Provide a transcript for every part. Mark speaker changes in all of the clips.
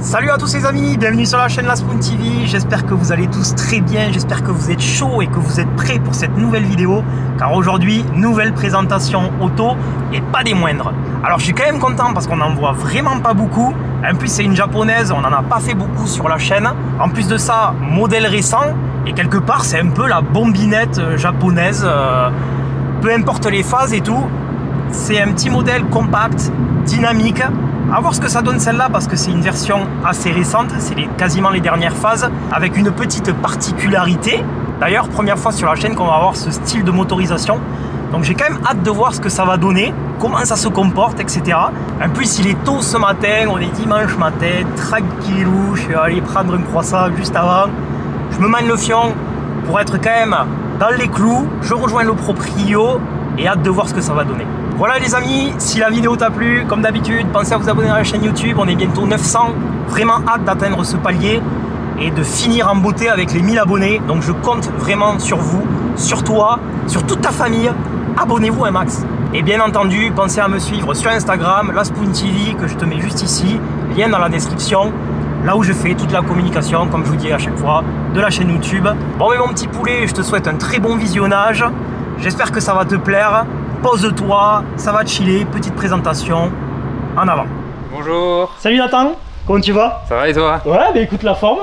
Speaker 1: Salut à tous les amis, bienvenue sur la chaîne La Spoon TV. J'espère que vous allez tous très bien, j'espère que vous êtes chauds et que vous êtes prêts pour cette nouvelle vidéo. Car aujourd'hui, nouvelle présentation auto et pas des moindres. Alors je suis quand même content parce qu'on en voit vraiment pas beaucoup. En plus c'est une japonaise, on n'en a pas fait beaucoup sur la chaîne. En plus de ça, modèle récent. Et quelque part c'est un peu la bombinette japonaise. Peu importe les phases et tout. C'est un petit modèle compact, dynamique. À voir ce que ça donne celle-là parce que c'est une version assez récente, c'est quasiment les dernières phases, avec une petite particularité. D'ailleurs, première fois sur la chaîne qu'on va avoir ce style de motorisation. Donc j'ai quand même hâte de voir ce que ça va donner, comment ça se comporte, etc. En plus, il est tôt ce matin, on est dimanche matin, tranquillou, je suis allé prendre un croissant juste avant. Je me mène le fion pour être quand même dans les clous. Je rejoins le proprio et hâte de voir ce que ça va donner. Voilà les amis, si la vidéo t'a plu, comme d'habitude, pensez à vous abonner à la chaîne YouTube, on est bientôt 900, vraiment hâte d'atteindre ce palier et de finir en beauté avec les 1000 abonnés, donc je compte vraiment sur vous, sur toi, sur toute ta famille, abonnez-vous un max. Et bien entendu, pensez à me suivre sur Instagram, La Spoon TV, que je te mets juste ici, lien dans la description, là où je fais toute la communication, comme je vous dis à chaque fois, de la chaîne YouTube. Bon mais mon petit poulet, je te souhaite un très bon visionnage, j'espère que ça va te plaire. Pose-toi, ça va chiller, petite présentation, en avant.
Speaker 2: Bonjour.
Speaker 1: Salut Nathan, comment tu vas?
Speaker 2: Ça va et toi?
Speaker 1: Ouais, bah écoute, la forme.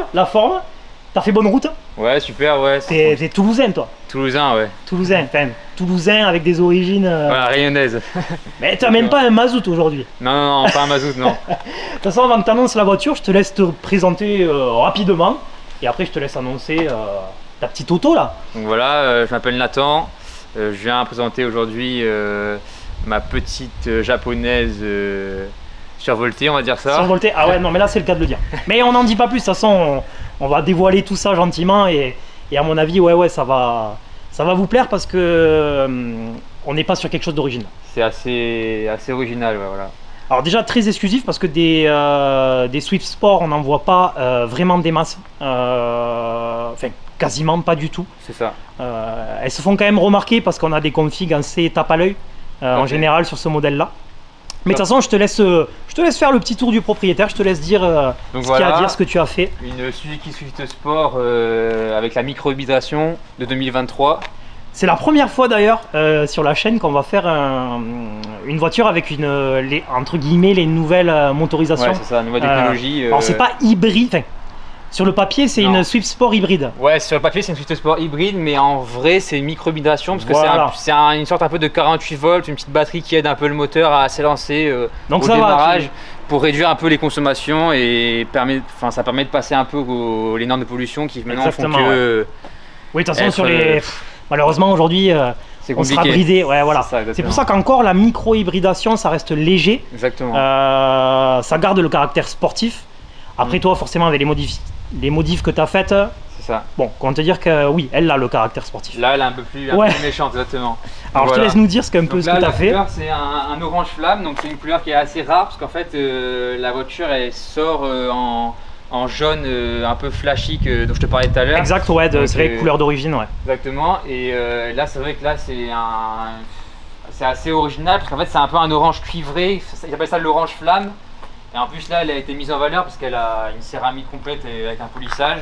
Speaker 1: T'as fait bonne route?
Speaker 2: Ouais, super, ouais.
Speaker 1: T'es toulousain toi?
Speaker 2: Toulousain, ouais.
Speaker 1: Toulousain, enfin, toulousain avec des origines...
Speaker 2: Voilà, rayonnaise.
Speaker 1: Mais t'as même pas un mazout aujourd'hui?
Speaker 2: Non, pas un mazout, non.
Speaker 1: De toute façon, avant que t'annonces la voiture, je te laisse te présenter rapidement. Et après, je te laisse annoncer ta petite auto là.
Speaker 2: Donc voilà, je m'appelle Nathan. Je viens présenter aujourd'hui ma petite japonaise survoltée, on va dire ça.
Speaker 1: Survoltée, ah ouais, non mais là c'est le cas de le dire. Mais on n'en dit pas plus, de toute façon on va dévoiler tout ça gentiment et à mon avis ouais ça va vous plaire parce que on n'est pas sur quelque chose d'original.
Speaker 2: C'est assez original, ouais, voilà.
Speaker 1: Alors déjà très exclusif parce que des Swift Sport on n'en voit pas vraiment des masses. Enfin quasiment pas du tout.
Speaker 2: C'est ça.
Speaker 1: Elles se font quand même remarquer parce qu'on a des configs assez tape à l'œil en général sur ce modèle là. Mais de toute façon je te laisse faire le petit tour du propriétaire, je te laisse dire ce qu'il y a à dire, ce que tu as fait.
Speaker 2: Une Suzuki Swift Sport avec la micro-hybridation de 2023.
Speaker 1: C'est la première fois d'ailleurs sur la chaîne qu'on va faire une voiture avec entre guillemets les nouvelles motorisations.
Speaker 2: Ouais, c'est ça, nouvelle technologie.
Speaker 1: Alors c'est pas hybride, sur le papier c'est une Swift Sport hybride. Ouais,
Speaker 2: sur le papier c'est une Swift Sport hybride, mais en vrai c'est une micro-hybridation parce que c'est une sorte un peu de 48 volts, une petite batterie qui aide un peu le moteur à s'élancer au démarrage pour réduire un peu les consommations et ça permet de passer un peu les normes de pollution qui maintenant font que...
Speaker 1: Oui, de toute façon sur les... Malheureusement aujourd'hui on sera bridé, ouais, voilà. C'est pour ça qu'encore la micro-hybridation ça reste léger.
Speaker 2: Exactement.
Speaker 1: Ça garde le caractère sportif. Après toi forcément avec les modifs que tu as faites,
Speaker 2: c'est ça.
Speaker 1: Bon, comment te dire que oui, elle a le caractère sportif.
Speaker 2: Là, elle est un peu plus méchante, exactement.
Speaker 1: Alors, je te laisse nous dire ce que tu as fait.
Speaker 2: C'est un orange flamme, donc c'est une couleur qui est assez rare parce qu'en fait, la voiture elle sort en jaune un peu flashy dont je te parlais tout à l'heure.
Speaker 1: Exact, ouais, c'est vrai, couleur d'origine, ouais.
Speaker 2: Exactement, et là, c'est vrai que là, c'est assez original parce qu'en fait, c'est un peu un orange cuivré, ils appellent ça l'orange flamme. Et en plus là elle a été mise en valeur parce qu'elle a une céramique complète avec un polissage.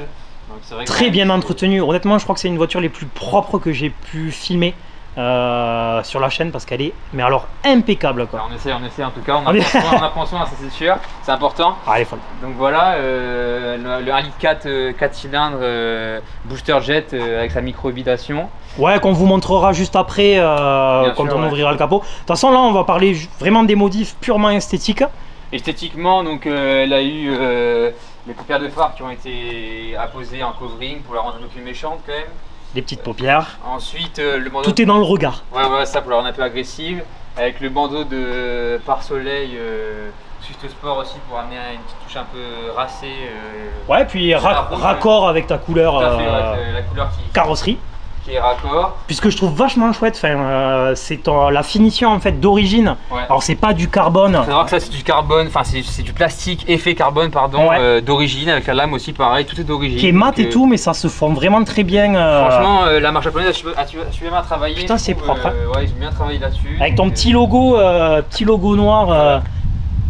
Speaker 2: Donc, vrai que
Speaker 1: très bien entretenue. Honnêtement je crois que c'est une voiture les plus propres que j'ai pu filmer sur la chaîne parce qu'elle est mais alors impeccable quoi.
Speaker 2: On essaie en tout cas, on apprend soin, ça c'est sûr, c'est important.
Speaker 1: Ah, elle est folle. Donc
Speaker 2: voilà le 1 litre 4 cylindres booster jet avec sa micro-hybridation.
Speaker 1: Ouais, qu'on vous montrera juste après quand on ouvrira le capot. De toute façon là on va parler vraiment des modifs purement esthétiques.
Speaker 2: Esthétiquement, donc elle a eu les paupières de phare qui ont été apposées en covering pour la rendre un peu plus méchante quand même.
Speaker 1: Des petites paupières.
Speaker 2: Ensuite, le bandeau.
Speaker 1: Tout est dans le regard.
Speaker 2: Ouais, ça pour la rendre un peu agressive. Avec le bandeau de pare-soleil Swift Sport aussi pour amener une petite touche un peu racée.
Speaker 1: Ouais, puis raccord avec ta couleur
Speaker 2: la couleur
Speaker 1: carrosserie.
Speaker 2: Qui est raccord.
Speaker 1: Puisque je trouve vachement chouette, c'est la finition en fait d'origine. Ouais. Alors c'est pas du carbone.
Speaker 2: Il faut savoir que ça c'est du carbone, enfin c'est du plastique effet carbone pardon, d'origine avec la lame aussi pareil, tout est d'origine.
Speaker 1: Qui est mat et tout, mais ça se forme vraiment très bien.
Speaker 2: Franchement la marque japonaise a su bien travailler.
Speaker 1: Putain c'est propre.
Speaker 2: Ouais ils ont bien travaillé là-dessus.
Speaker 1: Avec ton petit logo noir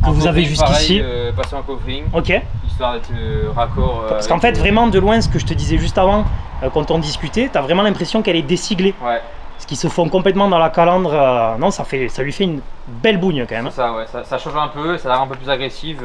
Speaker 1: que vous avez jusqu'ici.
Speaker 2: Passé en covering.
Speaker 1: Ok.
Speaker 2: histoire d'être raccord.
Speaker 1: Parce qu'en fait, vraiment de loin, ce que je te disais juste avant, quand on discutait, tu as vraiment l'impression qu'elle est déciglée.
Speaker 2: Ouais.
Speaker 1: Ce qui se fond complètement dans la calandre, non, ça lui fait une belle bougne quand même.
Speaker 2: Ça, ouais, ça change un peu, ça a l'air un peu plus agressive.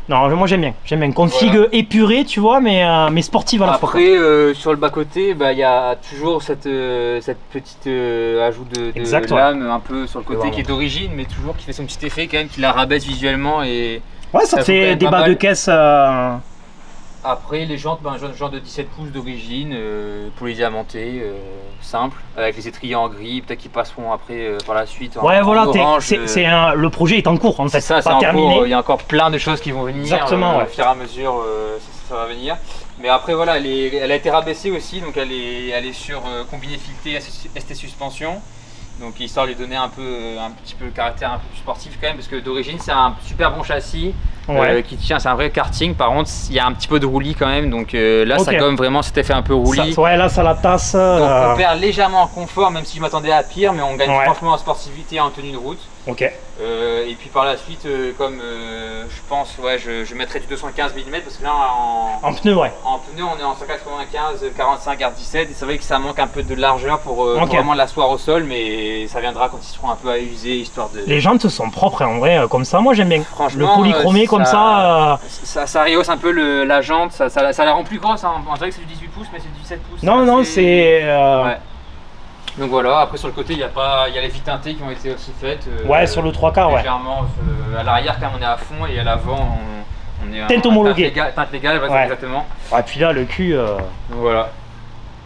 Speaker 1: Non, moi j'aime bien. Config voilà. Épuré, tu vois, mais sportive à la fois.
Speaker 2: Après, sur le bas-côté, il y a toujours cette petite ajout de lame un peu sur le côté qui est d'origine, mais toujours qui fait son petit effet quand même, qui la rabaisse visuellement. Et
Speaker 1: ouais, ça te fait des bas de caisse.
Speaker 2: Après, les jantes, genre de 17 pouces d'origine, polydiamanté, simple, avec les étriers en gris, peut-être qu'ils passeront après par la suite.
Speaker 1: Ouais, voilà, le projet est en cours en fait.
Speaker 2: Ça, c'est pas terminé. Il y a encore plein de choses qui vont venir.
Speaker 1: Exactement.
Speaker 2: Au fur et à mesure, ça va venir. Mais après, voilà, elle a été rabaissée aussi, donc elle est sur combiné fileté ST suspension. Donc histoire de lui donner un petit peu le caractère un peu plus sportif quand même, parce que d'origine c'est un super bon châssis qui tient, c'est un vrai karting. Par contre il y a un petit peu de roulis quand même, donc là ça gomme vraiment cet effet un peu roulis.
Speaker 1: Ouais, là ça la tasse.
Speaker 2: Donc on perd légèrement en confort, même si je m'attendais à pire, mais on gagne franchement en sportivité en tenue de route.
Speaker 1: Ok.
Speaker 2: Et puis par la suite, comme je pense, je mettrai du 215 mm parce que là
Speaker 1: en pneu,
Speaker 2: en pneu on est en 195 45 R17 et c'est vrai que ça manque un peu de largeur pour vraiment l'asseoir au sol, mais ça viendra quand ils seront un peu à user, histoire de.
Speaker 1: Les jantes sont propres en vrai, comme ça moi j'aime bien.
Speaker 2: Franchement,
Speaker 1: le polychromé comme ça.
Speaker 2: Ça rehausse un peu la jante, ça la rend plus grosse. Hein. On dirait que c'est du 18 pouces, mais c'est du 17 pouces.
Speaker 1: Non, c'est.
Speaker 2: Ouais. Donc voilà, après sur le côté il y a les vies teintées qui ont été aussi faites.
Speaker 1: Ouais, sur le 3/4,
Speaker 2: légèrement, à l'arrière quand même on est à fond et à l'avant on est
Speaker 1: teinte homologuée.
Speaker 2: Teinte légale, exactement.
Speaker 1: Et puis là le cul.
Speaker 2: Donc voilà.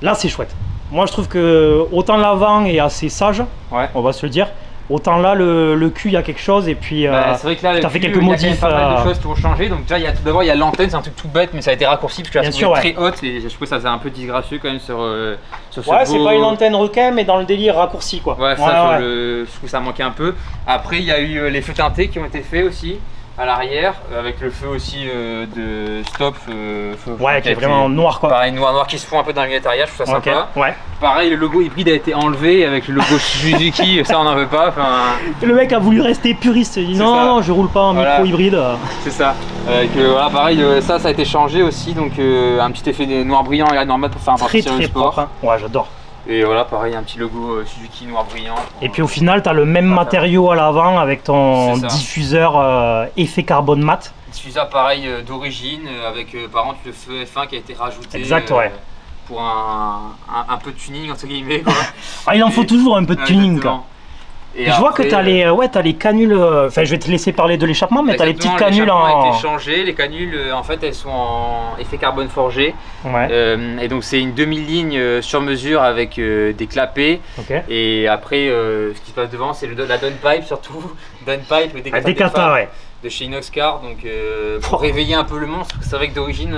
Speaker 1: Là c'est chouette. Moi je trouve que autant l'avant est assez sage, on va se le dire. Autant là le cul il y a quelque chose et puis
Speaker 2: c'est vrai que là,
Speaker 1: tu as fait quelques modifs.
Speaker 2: Il y a pas mal de choses qui ont changé. Donc déjà tout d'abord il y a l'antenne, c'est un truc tout bête mais ça a été raccourci parce que la trouve très haute et je trouve que ça faisait un peu disgracieux quand même sur ce beau...
Speaker 1: c'est pas une antenne requin mais dans le délire raccourci quoi.
Speaker 2: Je trouve que ça manquait un peu. Après il y a eu les feux teintés qui ont été faits aussi à l'arrière avec le feu aussi de stop
Speaker 1: qui est vraiment noir quoi.
Speaker 2: Pareil noir qui se fond un peu dans le lunette arrière, je trouve ça sympa. Pareil le logo hybride a été enlevé avec le logo Suzuki, ça on n'en veut pas.
Speaker 1: Le mec a voulu rester puriste, il dit non je roule pas en micro hybride.
Speaker 2: C'est ça. Voilà pareil ça a été changé aussi, donc un petit effet noir brillant et normal pour faire un parti sur le sport.
Speaker 1: Propre, hein. Ouais j'adore.
Speaker 2: Et voilà, pareil, un petit logo Suzuki noir brillant.
Speaker 1: Et puis au final, tu as le même matériau à l'avant avec ton diffuseur effet carbone mat.
Speaker 2: Diffuseur pareil d'origine, avec par contre le feu F1 qui a été rajouté.
Speaker 1: Exact,
Speaker 2: pour un peu de tuning entre guillemets. Quoi.
Speaker 1: Il en faut toujours un peu de tuning. Quoi. Et je vois que tu as les canules, enfin je vais te laisser parler de l'échappement, mais tu as les petites canules en...
Speaker 2: L'échappement a été changé, les canules en fait elles sont en effet carbone forgé. Et donc c'est une demi-ligne sur mesure avec des clapets. Et après ce qui se passe devant c'est la downpipe surtout, downpipe, le décata de chez Inoxcar, donc pour réveiller un peu le monstre, parce que c'est vrai que d'origine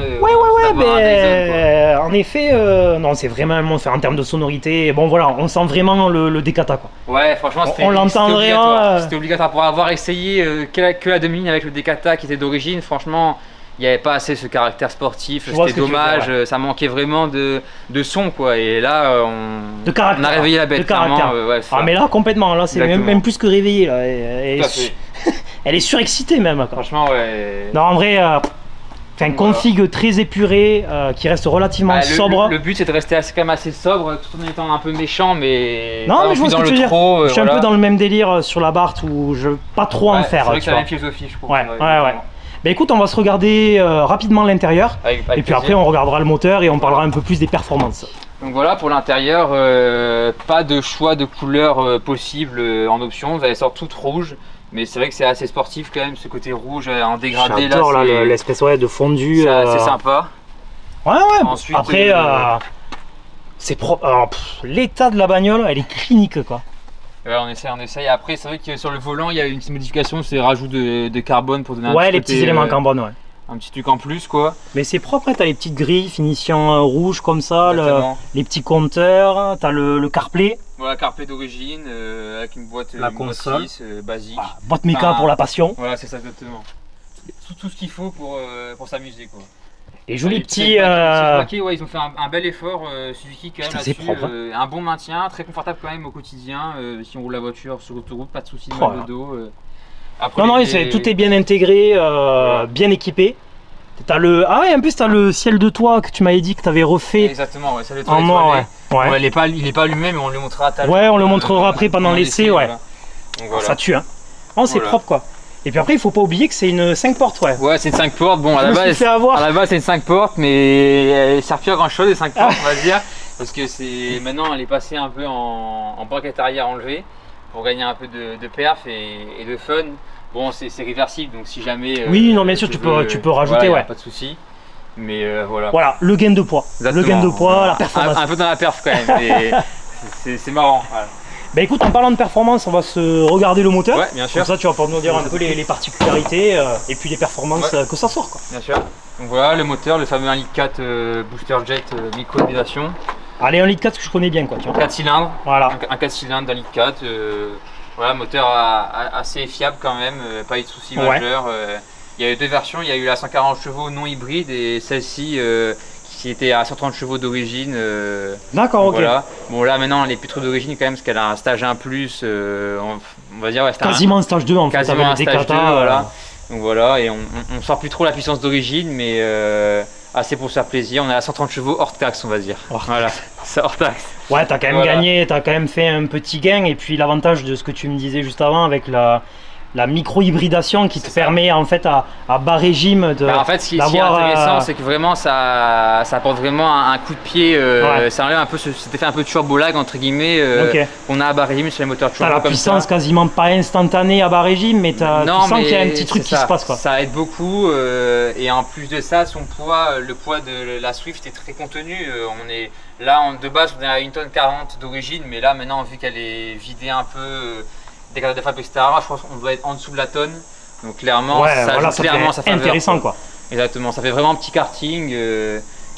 Speaker 1: en effet non c'est vraiment un monstre en termes de sonorité, bon voilà on sent vraiment le décata quoi.
Speaker 2: Ouais franchement
Speaker 1: on l'entend vraiment
Speaker 2: c'était obligatoire pour avoir essayé que la demi-ligne avec le décata qui était d'origine, franchement il n'y avait pas assez ce caractère sportif, c'était dommage, ça manquait vraiment de son quoi, et là on a réveillé la bête clairement.
Speaker 1: Mais là complètement, là c'est même plus que réveillé là. Elle est surexcitée même quoi.
Speaker 2: Franchement
Speaker 1: Non en vrai un config très épuré qui reste relativement sobre.
Speaker 2: Le but c'est de rester quand même assez sobre tout en étant un peu méchant, mais
Speaker 1: non mais je vois ce que tu veux dire. Je suis un peu dans le même délire sur la Barth où je veux pas trop en faire.
Speaker 2: C'est vrai que c'est la même philosophie je trouve.
Speaker 1: Bah écoute, on va se regarder rapidement l'intérieur et puis après on regardera le moteur et on parlera un peu plus des performances.
Speaker 2: Donc voilà pour l'intérieur, pas de choix de couleur possible en option, vous allez sortir toute rouge. Mais c'est vrai que c'est assez sportif quand même, ce côté rouge en dégradé.
Speaker 1: J'adore là, l'espèce de fondu.
Speaker 2: C'est assez sympa.
Speaker 1: Ensuite, après, c'est propre. L'état de la bagnole, elle est clinique quoi.
Speaker 2: On essaye. Après, c'est vrai que sur le volant, il y a une petite modification, c'est rajout de carbone pour donner un
Speaker 1: petit les petits éléments carbone,
Speaker 2: un petit truc en plus quoi.
Speaker 1: Mais c'est propre, t'as les petites grilles finition rouge comme ça, les petits compteurs, t'as le CarPlay.
Speaker 2: Voilà, CarPlay d'origine avec une boîte
Speaker 1: la console
Speaker 2: basique.
Speaker 1: Boîte méca pour la passion.
Speaker 2: Voilà, c'est ça exactement. Tout ce qu'il faut pour s'amuser quoi.
Speaker 1: Et joli petit.
Speaker 2: Ils ont fait un bel effort, Suzuki quand même
Speaker 1: là-dessus.
Speaker 2: Un bon maintien, très confortable quand même au quotidien. Si on roule la voiture sur l'autoroute, pas de soucis de mal de dos.
Speaker 1: Après, non, tout est bien intégré, voilà. Bien équipé. As ah ouais, en plus tu as le ciel de toit que tu m'avais dit que tu avais refait.
Speaker 2: Exactement, ouais, ciel de toit en noir, ouais. Ouais, il est pas allumé, mais on le montrera tout à l'heure.
Speaker 1: Ouais, on le montrera après pendant l'essai, ouais.
Speaker 2: Voilà. Donc, voilà.
Speaker 1: Ça tue, hein. Oh, c'est propre, quoi. Et puis après, il faut pas oublier que c'est une 5 portes, ouais.
Speaker 2: Ouais, c'est une 5 portes. Bon, à la base, c'est une 5 portes, mais elle sert plus à grand chose, les 5 portes, on va dire. Parce que maintenant, elle est passée un peu en braquette arrière enlevée pour gagner un peu de perf et de fun. Bon, c'est réversible, donc si jamais.
Speaker 1: Oui, non, bien sûr, tu peux rajouter,
Speaker 2: voilà,
Speaker 1: ouais.
Speaker 2: Pas de souci. Mais voilà.
Speaker 1: Voilà, le gain de poids.
Speaker 2: Exactement.
Speaker 1: Le gain de poids, la performance.
Speaker 2: Un peu dans la perf quand même. C'est marrant. Voilà.
Speaker 1: Bah écoute, en parlant de performance, on va se regarder le moteur.
Speaker 2: Ouais, bien sûr.
Speaker 1: Comme ça, tu vas pouvoir nous dire un peu les particularités et puis les performances que ça sort, quoi.
Speaker 2: Bien sûr. Donc voilà, le moteur, le fameux 1,4 litre Booster Jet micro-hybridation.
Speaker 1: Allez, 1,4 litre que je connais bien, quoi. Tu vois.
Speaker 2: 4 cylindres.
Speaker 1: Voilà.
Speaker 2: Un 4 cylindres d'1,4 litre. Voilà, moteur assez fiable quand même, pas eu de soucis majeurs. Il y a eu deux versions, il y a eu la 140 chevaux non hybride et celle-ci qui était à 130 chevaux d'origine.
Speaker 1: D'accord, ok.
Speaker 2: Voilà. Bon là maintenant elle est plus trop d'origine quand même parce qu'elle a un stage 1+, on va dire ouais,
Speaker 1: quasiment un stage 2 en fait.
Speaker 2: Quasiment un stage 2, voilà. Donc voilà, et on sort plus trop la puissance d'origine, mais assez pour se faire plaisir. On est à 130 chevaux hors taxe, on va dire. Voilà, c'est hors taxe.
Speaker 1: Ouais, t'as quand même gagné, t'as quand même fait un petit gain. Et puis l'avantage de ce que tu me disais juste avant avec la micro-hybridation qui te permet en fait à bas régime de.
Speaker 2: En fait, ce qui est intéressant, c'est que vraiment ça apporte vraiment un coup de pied. Ça enlève un peu cet effet un peu turbo lag entre guillemets qu'on a à bas régime sur les moteurs turbo.
Speaker 1: T'as la puissance quasiment pas instantanée à bas régime, mais tu sens qu'il y a un petit truc qui se passe, quoi.
Speaker 2: Ça aide beaucoup et en plus de ça, son poids, le poids de la Swift est très contenu. On est là de base on est à 1,40 tonne d'origine, mais là maintenant vu qu'elle est vidée un peu. Des cartes de frappe, etc. Je pense qu'on doit être en dessous de la tonne. Donc clairement, ça fait
Speaker 1: intéressant, quoi.
Speaker 2: Exactement, ça fait vraiment un petit karting.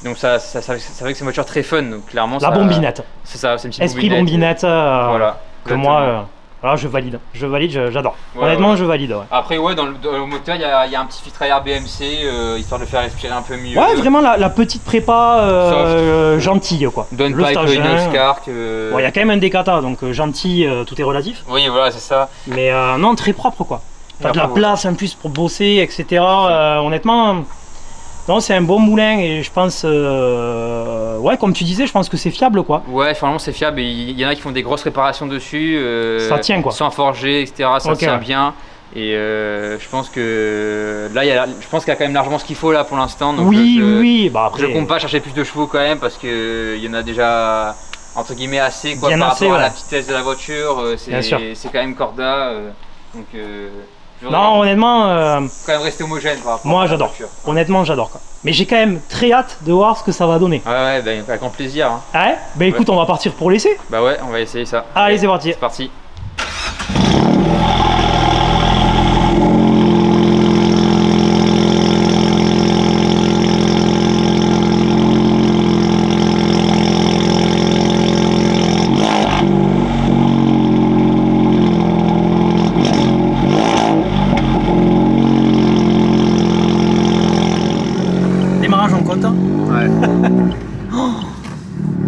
Speaker 2: Donc ça fait que c'est une voiture très fun. Donc clairement,
Speaker 1: la bombinette.
Speaker 2: C'est ça, c'est une petite
Speaker 1: esprit bombinette.
Speaker 2: Voilà.
Speaker 1: Que moi, je valide. J'adore. Honnêtement, je valide. Ouais.
Speaker 2: Après, dans le moteur, il y a un petit filtre à air BMC histoire de faire respirer un peu mieux.
Speaker 1: Ouais, vraiment la petite prépa gentille, quoi.
Speaker 2: Downpipe, Inoxcark.
Speaker 1: Il y a quand même un décata, donc gentil, tout est relatif.
Speaker 2: Oui, voilà, c'est ça.
Speaker 1: Mais non, très propre, quoi. T'as de la place en plus pour bosser, etc. Honnêtement, non, c'est un bon moulin et je pense, ouais, comme tu disais, je pense que c'est fiable, quoi.
Speaker 2: Ouais, franchement, c'est fiable. Il y en a qui font des grosses réparations dessus.
Speaker 1: Ça tient, quoi.
Speaker 2: Sans forger, etc. Ça tient bien. Et je pense que là, je pense qu'il y a quand même largement ce qu'il faut là pour l'instant.
Speaker 1: Oui. Bah, après,
Speaker 2: je compte pas chercher plus de chevaux quand même parce qu'il y en a déjà entre guillemets assez, quoi, par rapport à la vitesse de la voiture. C'est quand même corda. Donc.
Speaker 1: Non, honnêtement,
Speaker 2: quand même rester homogène par rapport
Speaker 1: moi j'adore. Honnêtement, j'adore, quoi. Mais j'ai quand même très hâte de voir ce que ça va donner.
Speaker 2: Ouais, avec grand plaisir. Hein.
Speaker 1: Ah ouais, bah écoute, on va partir pour l'essai.
Speaker 2: Bah ouais, on va essayer ça.
Speaker 1: Allez, c'est parti.
Speaker 2: C'est parti.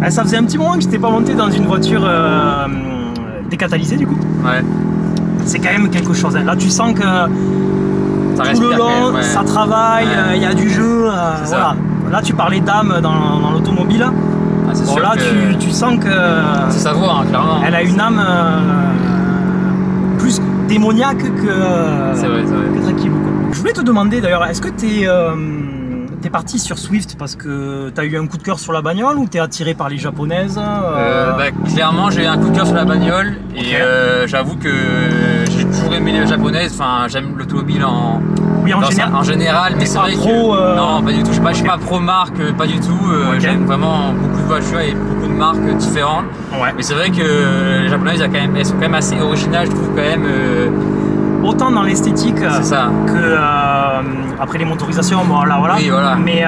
Speaker 1: Ça faisait un petit moment que je n'étais pas monté dans une voiture décatalysée, du coup.
Speaker 2: Ouais.
Speaker 1: C'est quand même quelque chose. Là, tu sens que
Speaker 2: ça
Speaker 1: tout le long, ça travaille, il y a du jeu. Voilà. Là, tu parlais d'âme dans l'automobile. Bon, là, tu sens que.
Speaker 2: C'est sa voix, hein, clairement.
Speaker 1: Elle a une âme plus démoniaque que.
Speaker 2: C'est vrai.
Speaker 1: Que tranquille, quoi. Je voulais te demander d'ailleurs, est-ce que t'es parti sur Swift parce que t'as eu un coup de cœur sur la bagnole ou t'es attiré par les japonaises
Speaker 2: Clairement, j'ai eu un coup de cœur sur la bagnole et j'avoue que j'ai toujours aimé les japonaises. Enfin, j'aime l'automobile en général, mais c'est vrai que non, pas du tout. Je suis pas pro marque, pas du tout. J'aime vraiment beaucoup de voitures et beaucoup de marques différentes.
Speaker 1: Ouais.
Speaker 2: Mais c'est vrai que les japonaises, elles sont quand même assez originales. Je trouve quand même.
Speaker 1: Autant dans l'esthétique que après les motorisations, bon, là, voilà.
Speaker 2: Oui, voilà.
Speaker 1: Mais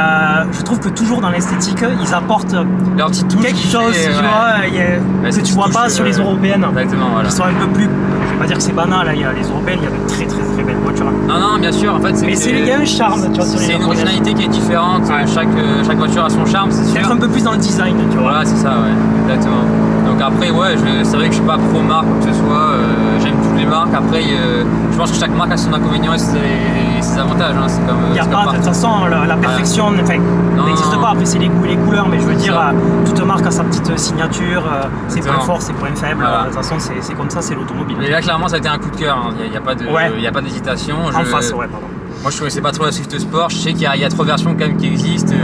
Speaker 1: je trouve que toujours dans l'esthétique, ils apportent
Speaker 2: leur petite touche
Speaker 1: quelque chose que tu vois pas sur les européennes.
Speaker 2: Exactement, voilà.
Speaker 1: Qui sont un peu plus, je vais pas dire que c'est banal, là, les européennes, il y a de très belles voitures.
Speaker 2: Non, bien sûr, en fait,
Speaker 1: mais il y a un charme, tu vois, sur les
Speaker 2: c'est une originalité qui est différente. Chaque voiture a son charme, c'est sûr.
Speaker 1: Peut-être un peu plus dans le design, tu vois.
Speaker 2: Voilà, c'est ça, ouais, exactement. Donc après, ouais, c'est vrai que je suis pas pro marque ou que ce soit. J'aime toutes les marques. Après, je pense que chaque marque a son inconvénient et ses avantages. Hein. C'est comme.
Speaker 1: Il n'y a pas, de toute façon, la perfection n'existe pas. Après, c'est les goûts et les couleurs, mais je veux dire, toute marque a sa petite signature, ses points forts, ses points faibles. Voilà. De toute façon, c'est comme ça, c'est l'automobile.
Speaker 2: Et là, clairement, ça a été un coup de cœur. Il n'y a pas d'hésitation.
Speaker 1: En face, ouais, pardon.
Speaker 2: Moi je connaissais pas trop la Swift Sport, je sais qu'il y a 3 versions quand même qui existent,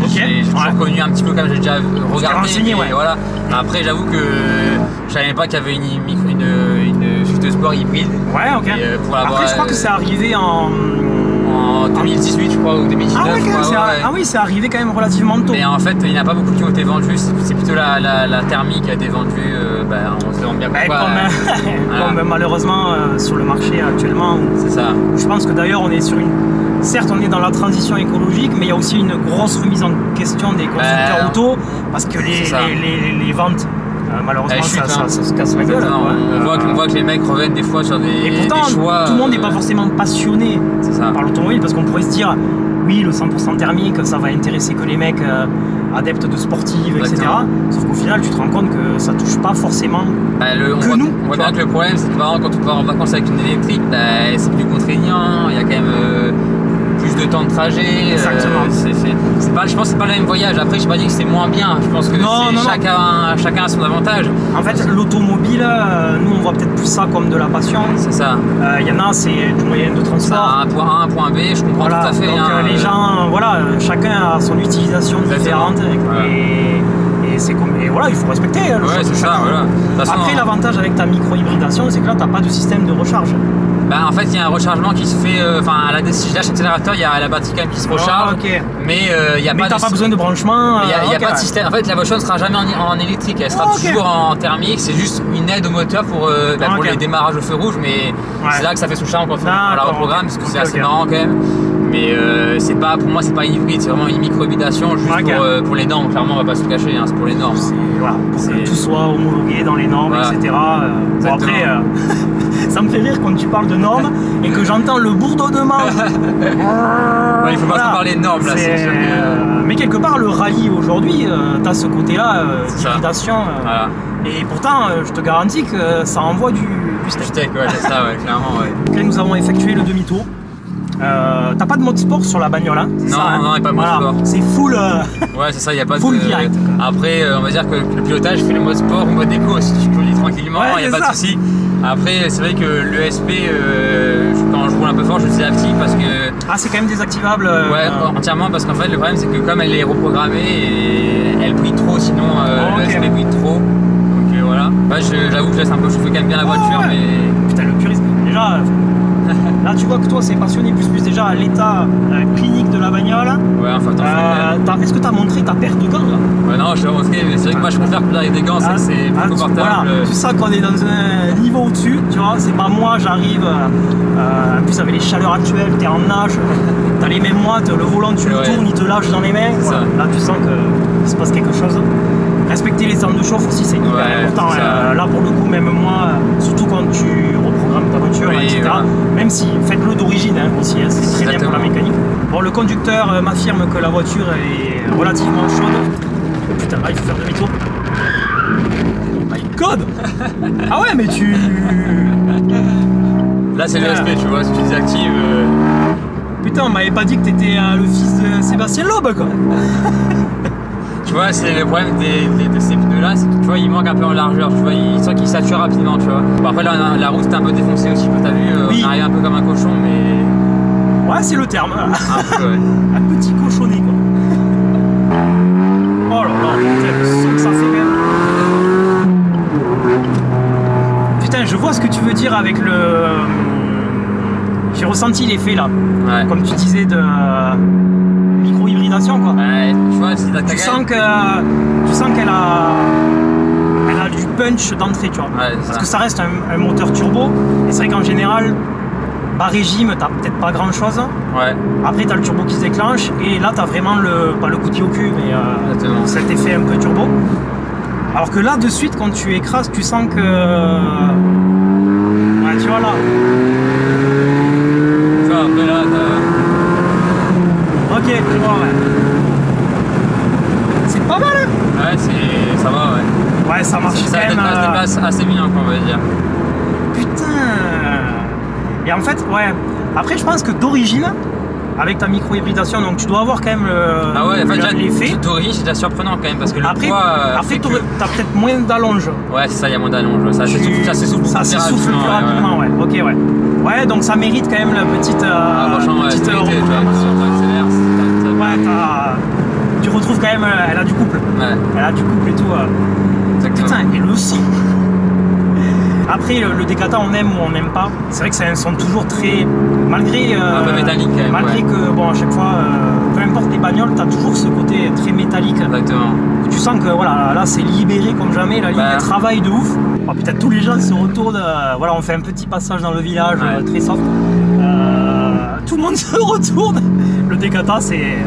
Speaker 2: j'ai toujours connu un petit peu comme j'ai déjà regardé,
Speaker 1: renseigné,
Speaker 2: voilà. Après j'avoue que je savais pas qu'il y avait une Swift Sport hybride.
Speaker 1: Ouais, ok. Après je crois que c'est arrivé en
Speaker 2: 2018 je crois ou 2019.
Speaker 1: Ah, ouais, oui, c'est arrivé quand même relativement tôt.
Speaker 2: Mais en fait il n'y en a pas beaucoup qui ont été vendus, c'est plutôt la thermique qui a été vendue, on se demande bien pourquoi.
Speaker 1: Comme malheureusement sur le marché actuellement.
Speaker 2: C'est ça.
Speaker 1: Je pense que d'ailleurs on est sur certes on est dans la transition écologique, mais il y a aussi une grosse remise en question des constructeurs auto, parce que les ventes malheureusement ça se casse la gueule.
Speaker 2: On voit que les mecs reviennent des fois sur des choix.
Speaker 1: Tout le monde n'est pas forcément passionné par l'automobile, parce qu'on pourrait se dire oui, le 100% thermique ça va intéresser que les mecs adeptes de sportives, etc. Sauf qu'au final tu te rends compte que ça touche pas forcément nous.
Speaker 2: On voit bien que le problème c'est que par exemple, quand tu pars en vacances avec une électrique, c'est plus contraignant, il y a quand même plus de temps de trajet.
Speaker 1: Exactement.
Speaker 2: Je pense que c'est pas le même voyage. Après, je n'ai pas dit que c'est moins bien. Je pense que chacun a son avantage.
Speaker 1: En fait, l'automobile, nous on voit peut-être plus ça comme de la passion.
Speaker 2: C'est ça.
Speaker 1: Il y en a, c'est du moyen de transport.
Speaker 2: Un point A, un point B, je comprends tout à fait.
Speaker 1: Donc les gens, chacun a son utilisation différente. Et voilà, il faut respecter.
Speaker 2: C'est ça, voilà.
Speaker 1: Après, l'avantage avec ta micro-hybridation, c'est que là, tu n'as pas de système de recharge.
Speaker 2: En fait, il y a un rechargement qui se fait. Si je lâche l'accélérateur, il y a la batterie quand même qui se recharge. Mais il n'y a pas
Speaker 1: besoin de branchement.
Speaker 2: Il n'y a pas de système. En fait, la voiture ne sera jamais en électrique. Elle sera toujours en thermique. C'est juste une aide au moteur pour les démarrages au feu rouge. Mais c'est là que ça fait son charme quand on la reprogramme, parce que c'est assez marrant quand même. Mais pour moi, c'est pas une hybride, c'est vraiment une micro-hybridation juste pour les normes. Clairement, on va pas se le cacher, c'est pour les normes.
Speaker 1: Pour que tout soit homologué dans les normes, etc. Après, ça me fait rire quand tu parles de normes et que j'entends le bourdonnement.
Speaker 2: Il faut pas trop parler de normes là.
Speaker 1: Mais quelque part, le rallye aujourd'hui, tu as ce côté-là d'hybridation. Et pourtant, je te garantis que ça envoie du steak.
Speaker 2: C'est ça, clairement.
Speaker 1: Là, nous avons effectué le demi-tour. T'as pas de mode sport sur la bagnole, hein?
Speaker 2: Non, il n'y a pas de mode sport.
Speaker 1: C'est full.
Speaker 2: Ouais, c'est ça, il n'y a pas de.
Speaker 1: Full direct.
Speaker 2: Après, on va dire que le pilotage fait le mode sport ou mode éco. Si tu conduis tranquillement, il n'y a pas de souci. Après, c'est vrai que l'ESP, quand je roule un peu fort, je le désactive parce que.
Speaker 1: C'est quand même désactivable.
Speaker 2: Entièrement, parce qu'en fait, le problème, c'est que comme elle est reprogrammée, elle brille trop, sinon l'ESP brille trop. Donc voilà. J'avoue que je laisse un peu chauffer quand même bien la voiture, mais.
Speaker 1: Putain, le purisme. Déjà. Là, tu vois que toi, c'est passionné plus déjà à l'état clinique de la bagnole.
Speaker 2: Ouais, enfin,
Speaker 1: est-ce que tu as montré ta paire de gants là?
Speaker 2: Non, je l'ai montré, mais c'est vrai que moi je préfère courir avec des gants, c'est plus confortable.
Speaker 1: Tu sens qu'on est dans un niveau au-dessus, tu vois. C'est pas moi, j'arrive. En plus, avec les chaleurs actuelles, t'es en nage, t'as les mêmes moites, le volant, tu le tournes, il te lâche dans les mains. Là, tu sens qu'il se passe quelque chose. Respecter les temps de chauffe aussi, c'est hyper important. Là, pour le coup, même moi, surtout quand tu reprogrammes ta voiture, etc. Même si, faites-le d'origine aussi, c'est très bien pour la mécanique. Bon, le conducteur m'affirme que la voiture est relativement chaude. Putain, là, il faut faire demi-tour. My God. Ah ouais, mais tu...
Speaker 2: Là, c'est l'ESP, tu vois, si tu désactives...
Speaker 1: Putain, on m'avait pas dit que t'étais le fils de Sébastien Loeb, quoi.
Speaker 2: Tu vois, c'est le problème de ces pneus-là, c'est que tu vois, ils manquent un peu en largeur, tu vois, ils sentent qu'ils saturent rapidement, tu vois. Bon, après, là, la roue c'était un peu défoncée aussi, t'as vu, on arrive un peu comme un cochon, mais...
Speaker 1: Ouais, c'est le terme.
Speaker 2: Un peu,
Speaker 1: un petit cochonnet, quoi. Oh là là, putain, le son que ça fait, même. Putain, je vois ce que tu veux dire avec le... J'ai ressenti l'effet, là. Comme tu disais, de... micro-hybridation, quoi.
Speaker 2: Tu vois, tu
Speaker 1: sens qu'elle a du punch d'entrée, tu vois. Parce que ça reste un moteur turbo. Et c'est vrai qu'en général, bas régime, t'as peut-être pas grand chose. Après, t'as le turbo qui se déclenche. Et là, t'as vraiment pas le coup de pied au cul, mais cet effet un peu turbo. Alors que là, de suite, quand tu écrases, tu sens que. Tu vois là.
Speaker 2: Tu vois, après là,
Speaker 1: Ok, je vois, pas mal, hein.
Speaker 2: Ouais, ça va, ouais.
Speaker 1: Ouais, ça marche quand même.
Speaker 2: Ça se déplace assez bien, quoi, on va dire.
Speaker 1: Putain. Et en fait, ouais. Après, je pense que d'origine, avec ta micro-hybridation, donc tu dois avoir quand même l'effet.
Speaker 2: D'origine, c'est déjà surprenant quand même parce que le poids.
Speaker 1: Après, t'as peut-être moins d'allonge.
Speaker 2: Ouais, c'est ça, il y a moins d'allonge. Ça s'essouffle plus
Speaker 1: rapidement, ouais. Ok, ouais. Ouais, donc ça mérite quand même la petite. Tu retrouves quand même. Elle a du couple.
Speaker 2: Ouais.
Speaker 1: Elle a du couple et tout.
Speaker 2: Exactement.
Speaker 1: Putain, et le son. Après, le Decathlon, on aime ou on n'aime pas. C'est vrai que c'est un son toujours très. Malgré.
Speaker 2: Un peu métallique quand même.
Speaker 1: Malgré que, bon, à chaque fois, peu importe les bagnoles, t'as toujours ce côté très métallique.
Speaker 2: Exactement.
Speaker 1: Tu sens que, voilà, là, c'est libéré comme jamais. La ligne, elle travaille de ouf. Oh, putain, tous les gens se retournent. Voilà, on fait un petit passage dans le village, très soft. Tout le monde se retourne. Le Decathlon, c'est.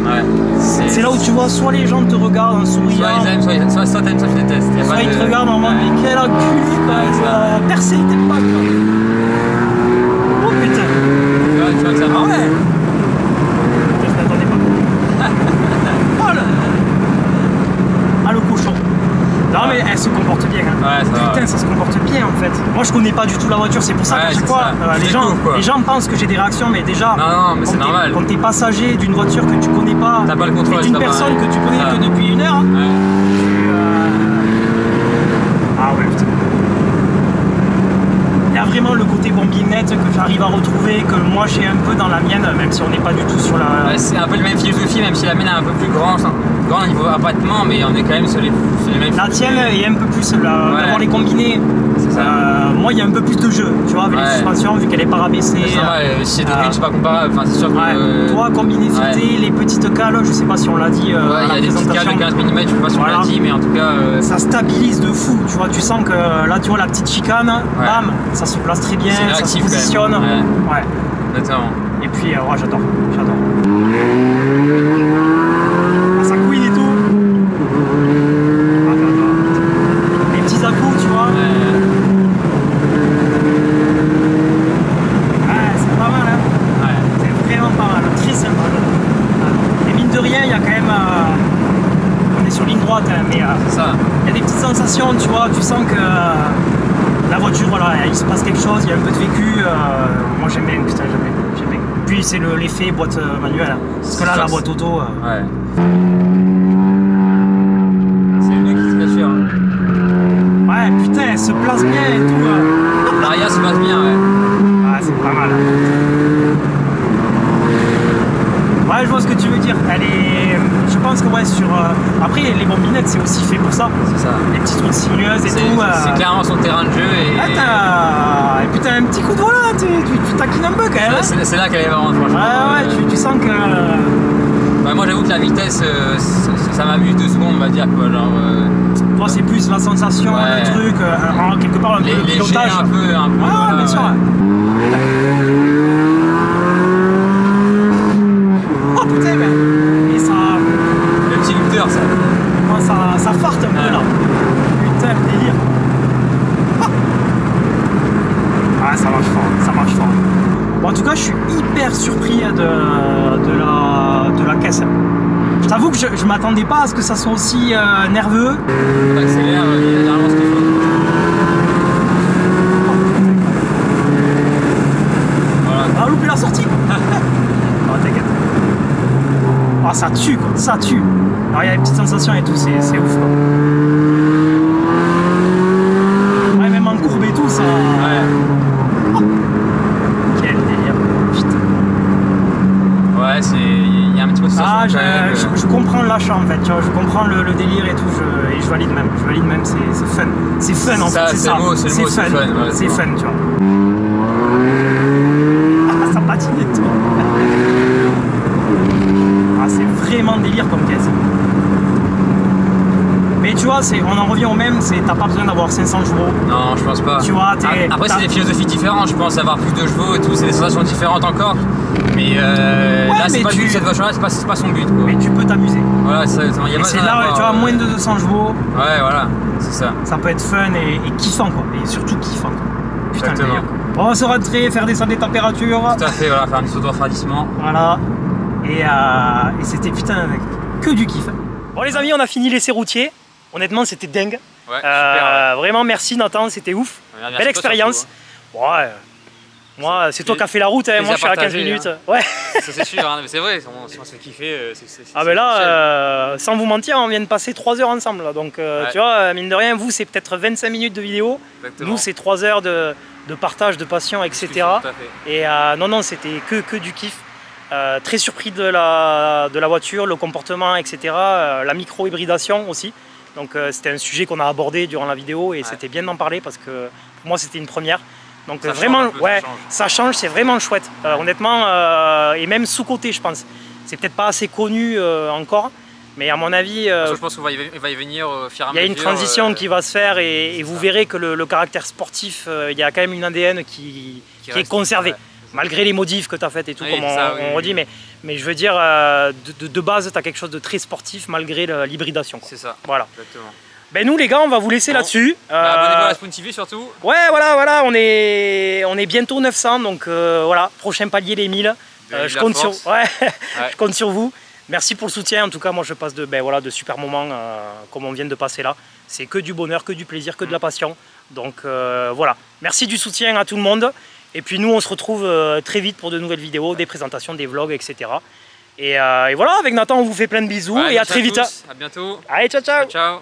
Speaker 2: Ouais,
Speaker 1: c'est là où tu vois soit les gens te regardent en souriant,
Speaker 2: soit ils aiment, soit t'aimes, soit tu détestes.
Speaker 1: Soit ils te regardent en mode mais quel enculé quoi, percé tes pas quoi. Oh putain.
Speaker 2: Tu vois que ça va.
Speaker 1: Ah ouais. Je m'attendais pas. Oh là. Ah le cochon. Non mais elle se comporte bien hein.
Speaker 2: Ouais,
Speaker 1: putain ça se comporte bien en fait. Moi je connais pas du tout la voiture, c'est pour ça que les gens pensent que j'ai des réactions, mais déjà
Speaker 2: non mais c'est normal.
Speaker 1: Quand t'es passager d'une voiture que tu connais pas,
Speaker 2: t'as pas le contrôle
Speaker 1: d'une personne que tu connais que depuis une heure, ah ouais putain. Il y a vraiment le côté bombinette que j'arrive à retrouver, que moi j'ai un peu dans la mienne, même si on n'est pas du tout sur la...
Speaker 2: Ouais, c'est un peu la même philosophie, même si la mienne est un peu plus grande au niveau abattement, mais on est quand même sur les mêmes...
Speaker 1: La tienne est un peu plus, d'avoir les combinés, moi il y a un peu plus de jeu, tu vois, avec les suspensions, vu qu'elle est pas rabaissée.
Speaker 2: Si d'origine c'est pas comparable, enfin, c'est sûr que...
Speaker 1: Toi, combiné fileté, les petites cales, je sais pas si on l'a dit
Speaker 2: il y a des petites cales de 15 mm, je sais pas si on l'a dit, mais en tout cas... Ça
Speaker 1: stabilise de fou, tu vois, tu sens que là tu vois la petite chicane, bam, ça se place très bien, ça se positionne. Ouais.
Speaker 2: Exactement.
Speaker 1: Et puis, j'adore. Ça couine et tout. Les petits à-coups, tu vois. C'est pas mal, hein. C'est vraiment pas mal, très sympa. Et mine de rien, il y a quand même... on est sur ligne droite, hein, mais il y a des petites sensations, tu vois, tu sens que... La voiture, voilà, il se passe quelque chose, il y a un peu de vécu. Moi j'aime bien, putain, j'aime bien. Puis c'est l'effet boîte manuelle. Parce que là, la boîte auto.
Speaker 2: C'est le mieux qui se cache.
Speaker 1: Ouais, putain, elle se place bien et tout.
Speaker 2: L'arrière se passe bien,
Speaker 1: c'est pas mal. Ouais, je vois ce que tu veux dire. Elle est. Je pense que sur. Après, les bombinettes, c'est aussi fait pour ça.
Speaker 2: C'est ça.
Speaker 1: Les petites routes sinueuses et tout.
Speaker 2: C'est clairement son terrain de jeu.
Speaker 1: Et puis t'as un petit coup de volant, tu taquines un peu quand même.
Speaker 2: C'est là qu'elle est vraiment, franchement.
Speaker 1: Tu sens que.
Speaker 2: Moi, j'avoue que la vitesse, ça m'amuse 2 secondes, on va dire. Quoi, genre,
Speaker 1: toi, c'est plus la sensation, le truc, quelque part, un peu le pilotage.
Speaker 2: Un peu.
Speaker 1: Bien sûr. Oh putain, et ça...
Speaker 2: Le petit looter, ça.
Speaker 1: Ça farte un peu là. Putain, le délire. Ça marche fort. Bon, en tout cas, je suis hyper surpris de la caisse. Je t'avoue que je m'attendais pas à ce que ça soit aussi nerveux.
Speaker 2: On accélère, il y a généralement ce qu'il faut. Voilà.
Speaker 1: Ah, loupé la sortie. T'inquiète. Ça tue quoi, ça tue. Alors il y a des petites sensations et tout, c'est ouf quoi. Ouais, même en courbe et tout, ça... Quel délire, putain.
Speaker 2: Ouais, il y a un petit peu de sensation.
Speaker 1: Je comprends l'achat en fait, tu vois, je comprends le délire et tout, et je valide même, c'est fun. C'est fun en fait, c'est ça.
Speaker 2: C'est fun.
Speaker 1: C'est fun, tu vois. Ça patine et tout. C'est vraiment délire comme caisse. Mais tu vois, on en revient au même, t'as pas besoin d'avoir 500 chevaux.
Speaker 2: Non, je pense pas.
Speaker 1: Tu vois,
Speaker 2: après, c'est des philosophies différentes, je pense, avoir plus de chevaux et tout, c'est des sensations différentes encore. Mais là, c'est pas le but de cette voiture-là, c'est pas son but. Quoi.
Speaker 1: Mais tu peux t'amuser.
Speaker 2: Voilà, c'est
Speaker 1: là, tu vois, moins de 200 chevaux.
Speaker 2: Ouais, voilà, c'est ça.
Speaker 1: Ça peut être fun et kiffant, quoi. Et surtout kiffant, quoi. Putain,
Speaker 2: exactement.
Speaker 1: Bon, on va se rentrer, faire descendre les températures.
Speaker 2: Tout à fait, voilà, faire un petit saut de refroidissement.
Speaker 1: Voilà. Et c'était putain, que du kiff. Bon les amis, on a fini l'essai routier. Honnêtement, c'était dingue.
Speaker 2: Ouais, super,
Speaker 1: vraiment merci Nathan, c'était ouf.
Speaker 2: Merci
Speaker 1: belle expérience. Ouais. Moi, c'est toi qui as fait la route, hein. Moi je suis à 15 minutes.
Speaker 2: Hein.
Speaker 1: Ouais.
Speaker 2: Ça c'est sûr, hein. Mais c'est vrai, on se fait kiffer.
Speaker 1: Ah ben là, sans vous mentir, on vient de passer 3 heures ensemble. Là. Donc tu vois, mine de rien, vous c'est peut-être 25 minutes de vidéo. Exactement. Nous c'est 3 heures de partage, de passion, etc. Et non, c'était que du kiff. Très surpris de la voiture, le comportement, etc. La micro-hybridation aussi. Donc c'était un sujet qu'on a abordé durant la vidéo et c'était bien d'en parler parce que pour moi c'était une première. Donc ça vraiment, ça change, c'est vraiment chouette. Honnêtement, et même sous-côté je pense. C'est peut-être pas assez connu encore, mais à mon avis...
Speaker 2: je pense qu'il va y venir
Speaker 1: Il y a une transition qui va se faire et vous verrez que le caractère sportif, il y a quand même une ADN qui est conservée. Malgré les modifs que tu as fait et tout, comme on redit, mais je veux dire, de base, tu as quelque chose de très sportif malgré l'hybridation.
Speaker 2: C'est ça,
Speaker 1: voilà.
Speaker 2: Exactement.
Speaker 1: Ben nous les gars, on va vous laisser là-dessus.
Speaker 2: Abonnez-vous à la Spoon TV surtout.
Speaker 1: Ouais, voilà, on est bientôt 900, donc voilà, prochain palier les 1000. Je compte je compte sur vous. Merci pour le soutien, en tout cas moi je passe de super moments comme on vient de passer là. C'est que du bonheur, que du plaisir, que de la passion. Donc voilà, merci du soutien à tout le monde. Et puis nous on se retrouve très vite pour de nouvelles vidéos, des présentations, des vlogs, etc. Et voilà, avec Nathan on vous fait plein de bisous et à très vite.
Speaker 2: À bientôt.
Speaker 1: Allez, ciao.
Speaker 2: Ciao.